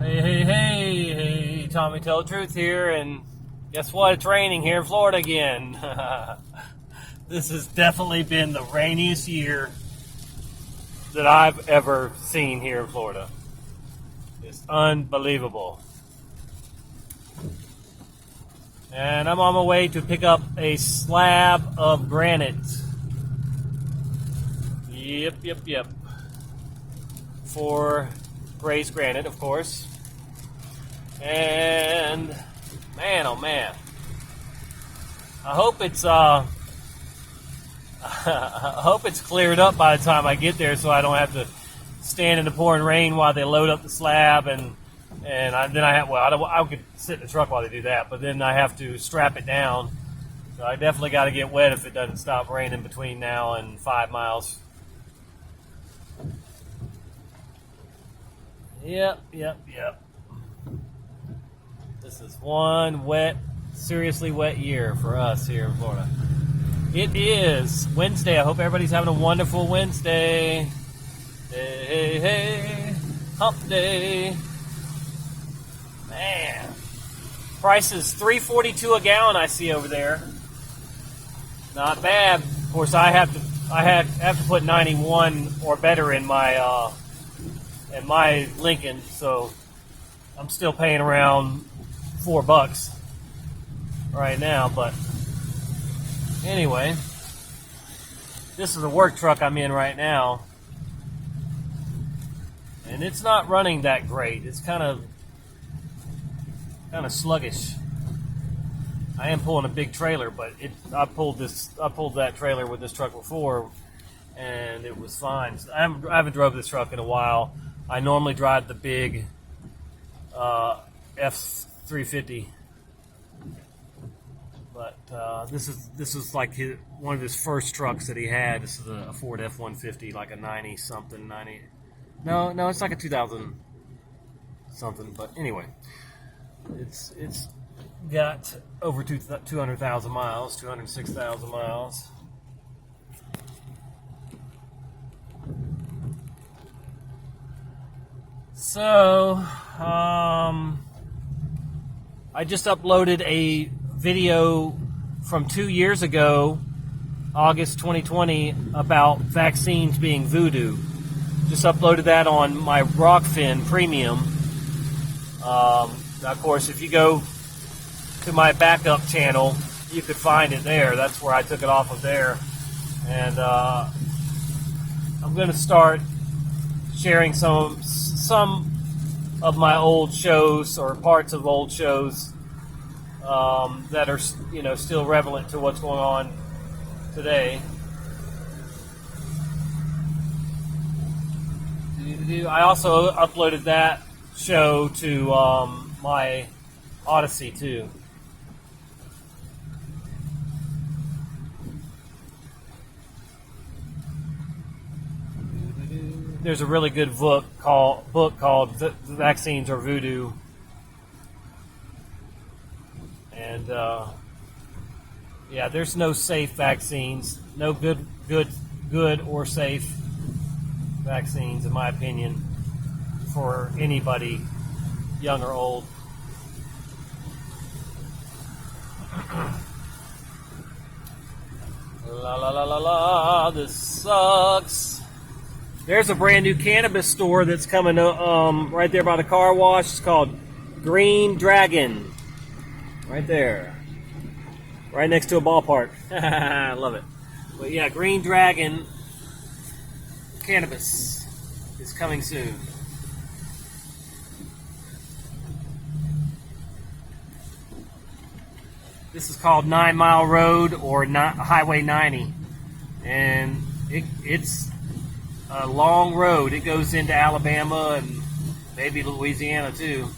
Hey, Tommy Tell the Truth here, and guess what? It's raining here in Florida again. This has definitely been the rainiest year that I've ever seen here in Florida. It's unbelievable. And I'm on my way to pick up a slab of granite. Yep. For Gray's Granite, of course. And man, oh man, I hope it's I hope it's cleared up by the time I get there, so I don't have to stand in the pouring rain while they load up the slab, and then I have I could sit in the truck while they do that, but then I have to strap it down. So I definitely got to get wet if it doesn't stop raining between now and 5 miles. Yep. This is one seriously wet year for us here in Florida. It is Wednesday. I hope everybody's having a wonderful Wednesday. Hey, hump day. Man. Price is $3.42 a gallon I see over there. Not bad. Of course, I have to put 91 or better in my Lincoln, so I'm still paying around $4 right now. But anyway, this is the work truck I'm in right now, and it's not running that great. It's kind of sluggish. I am pulling a big trailer, but I pulled that trailer with this truck before, and it was fine. I haven't drove this truck in a while. I normally drive the big F350, but this is like one of his first trucks that he had. This is a Ford F-150, like a 90 something, 90. No, it's like a 2000 something. But anyway, it's got over 200,000 miles, 206,000 miles. So, I just uploaded a video from 2 years ago, August 2020, about vaccines being voodoo. Just uploaded that on my Rockfin Premium. Of course, if you go to my backup channel, you could find it there. That's where I took it off of there. And I'm going to start sharing some of my old shows, or parts of old shows that are still relevant to what's going on today. I also uploaded that show to my Odyssey too. There's a really good book called "Vaccines Are Voodoo," and there's no safe vaccines, no good or safe vaccines, in my opinion, for anybody, young or old. La, this sucks. There's a brand new cannabis store that's coming right there by the car wash. It's called Green Dragon. Right there. Right next to a ballpark. I love it. But yeah, Green Dragon cannabis is coming soon. This is called 9 Mile Road, or Highway 90. And it's a long road. It goes into Alabama and maybe Louisiana too.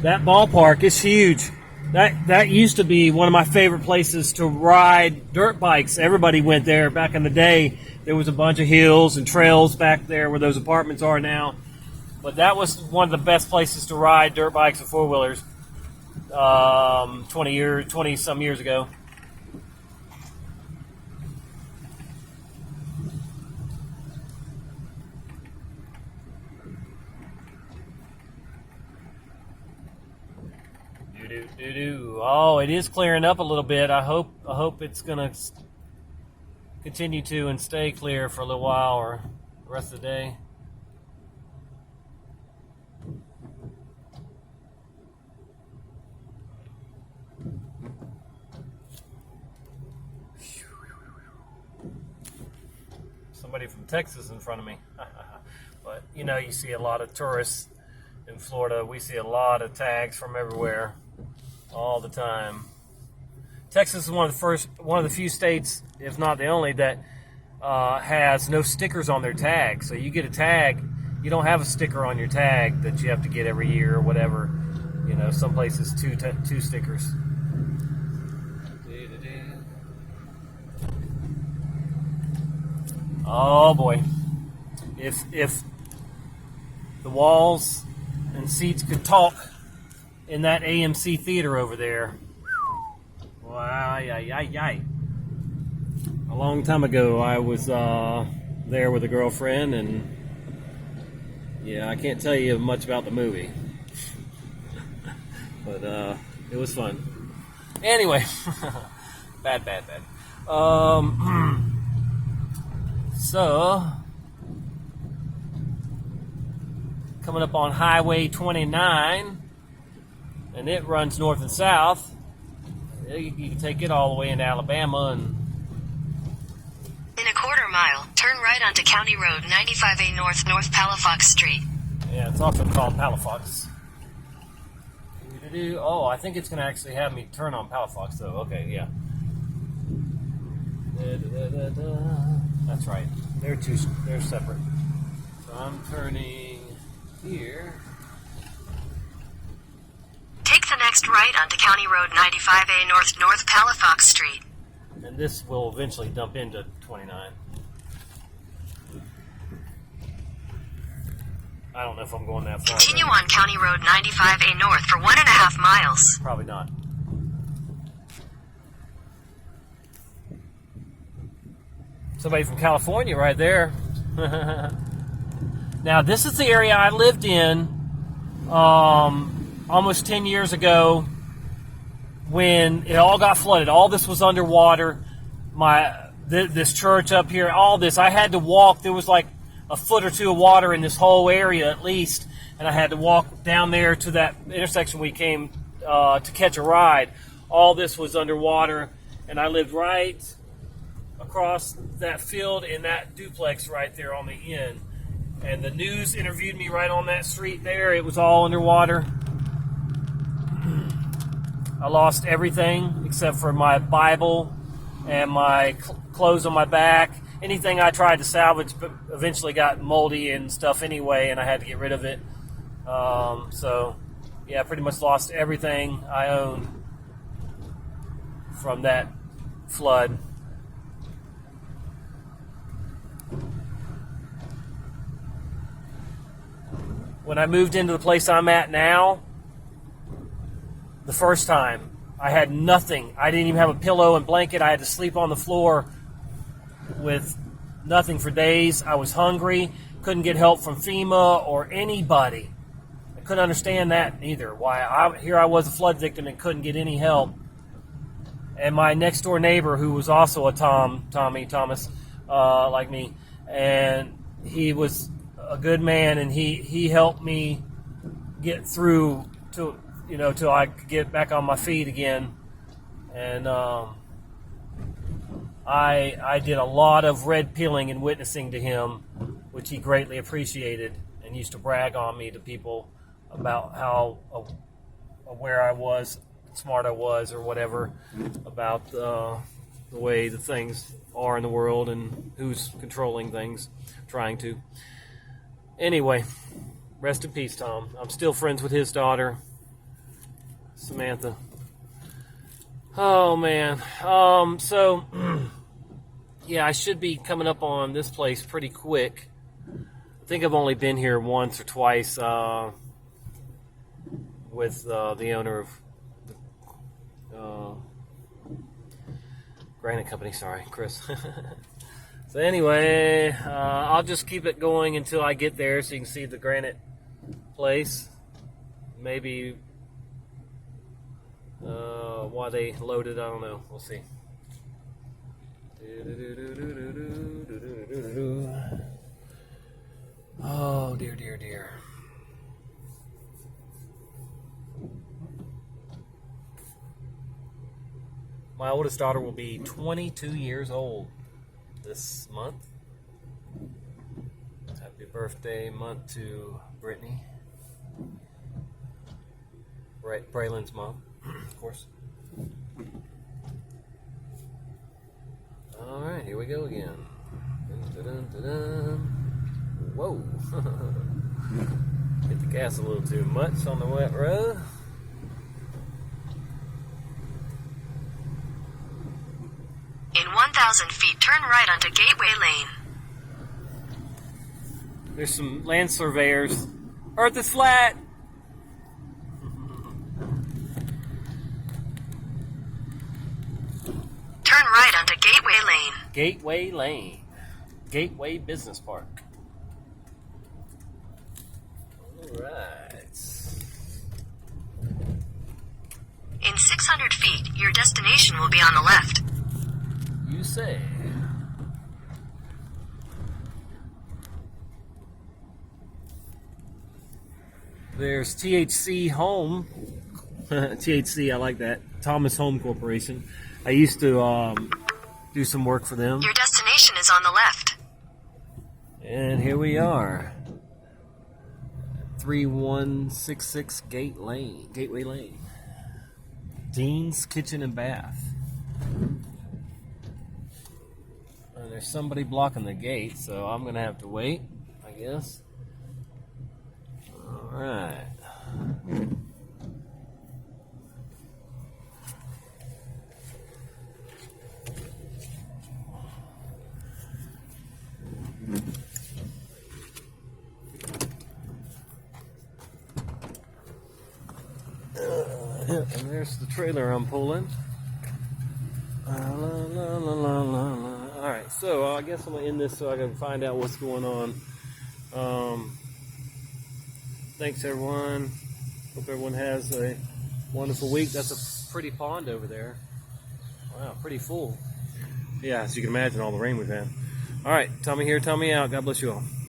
That ballpark is huge. That used to be one of my favorite places to ride dirt bikes. Everybody went there back in the day. There was a bunch of hills and trails back there where those apartments are now. But that was one of the best places to ride dirt bikes and four-wheelers 20 some years ago. Oh, it is clearing up a little bit. I hope it's gonna continue to and stay clear for a little while or the rest of the day. Somebody from Texas in front of me. But you know, you see a lot of tourists in Florida. We see a lot of tags from everywhere all the time. Texas is one of the few states, if not the only, that has no stickers on their tag. So you get a tag, you don't have a sticker on your tag that you have to get every year or whatever. You know, some places two stickers. Oh boy, if the walls and seats could talk in that AMC theater over there. Wow, A long time ago, I was there with a girlfriend, and yeah, I can't tell you much about the movie, but it was fun. Anyway, bad. So, coming up on Highway 29, and it runs north and south. You can take it all the way into Alabama. And in a quarter mile, turn right onto County Road 95A North Palafox Street. Yeah, it's also called Palafox. Oh, I think it's going to actually have me turn on Palafox, though. Okay, yeah. That's right. They're separate. So I'm turning here. Take the next right onto County Road 95A North Palafox Street. And this will eventually dump into 29. I don't know if I'm going that far. Continue on County Road 95A North for 1.5 miles. Probably not. Somebody from California right there. Now, this is the area I lived in almost 10 years ago when it all got flooded. All this was underwater. This church up here, all this. I had to walk. There was like a foot or two of water in this whole area at least, and I had to walk down there to that intersection we came to catch a ride. All this was underwater, and I lived right across that field in that duplex right there on the end. And the news interviewed me right on that street there. It was all underwater. I lost everything except for my Bible and my clothes on my back. Anything I tried to salvage but eventually got moldy and stuff anyway, and I had to get rid of it. So, yeah, I pretty much lost everything I owned from that flood. When I moved into the place I'm at now, the first time, I had nothing. I didn't even have a pillow and blanket. I had to sleep on the floor with nothing for days. I was hungry, couldn't get help from FEMA or anybody. I couldn't understand that either. Here I was a flood victim and couldn't get any help. And my next door neighbor, who was also a Thomas, like me, and he was a good man, and he helped me get through till I could get back on my feet again. And I did a lot of red pilling and witnessing to him, which he greatly appreciated, and used to brag on me to people about how aware I was, smart I was, or whatever, about the way the things are in the world and who's controlling things, trying to. Anyway, rest in peace, Tom. I'm still friends with his daughter, Samantha. Oh, man. So, yeah, I should be coming up on this place pretty quick. I think I've only been here once or twice with the owner of the Granite Company. Sorry, Chris. So anyway, I'll just keep it going until I get there so you can see the Granite place. Maybe Why they loaded, I don't know. We'll see. Oh, dear, dear, dear. My oldest daughter will be 22 years old this month. Happy birthday month to Brittany. Braylon's mom, of course. Alright, here we go again. Dun, dun, dun, dun. Whoa. Hit the gas a little too much on the wet road. In 1,000 feet, turn right onto Gateway Lane. There's some land surveyors. Earth is flat. Turn right onto Gateway Lane. Gateway Lane. Gateway Business Park. Alright. In 600 feet, your destination will be on the left. You say. There's THC Home. THC, I like that. Thomas Home Corporation. I used to do some work for them. Your destination is on the left. And here we are. 3166 Gateway Lane. Dean's Kitchen and Bath. And there's somebody blocking the gate, so I'm going to have to wait, I guess. All right. And there's the trailer I'm pulling. Alright, so I guess I'm going to end this so I can find out what's going on. Thanks, everyone. Hope everyone has a wonderful week. That's a pretty pond over there. Wow, pretty full. Yeah, as you can imagine, all the rain we've had. Alright, Tommy here, Tommy out. God bless you all.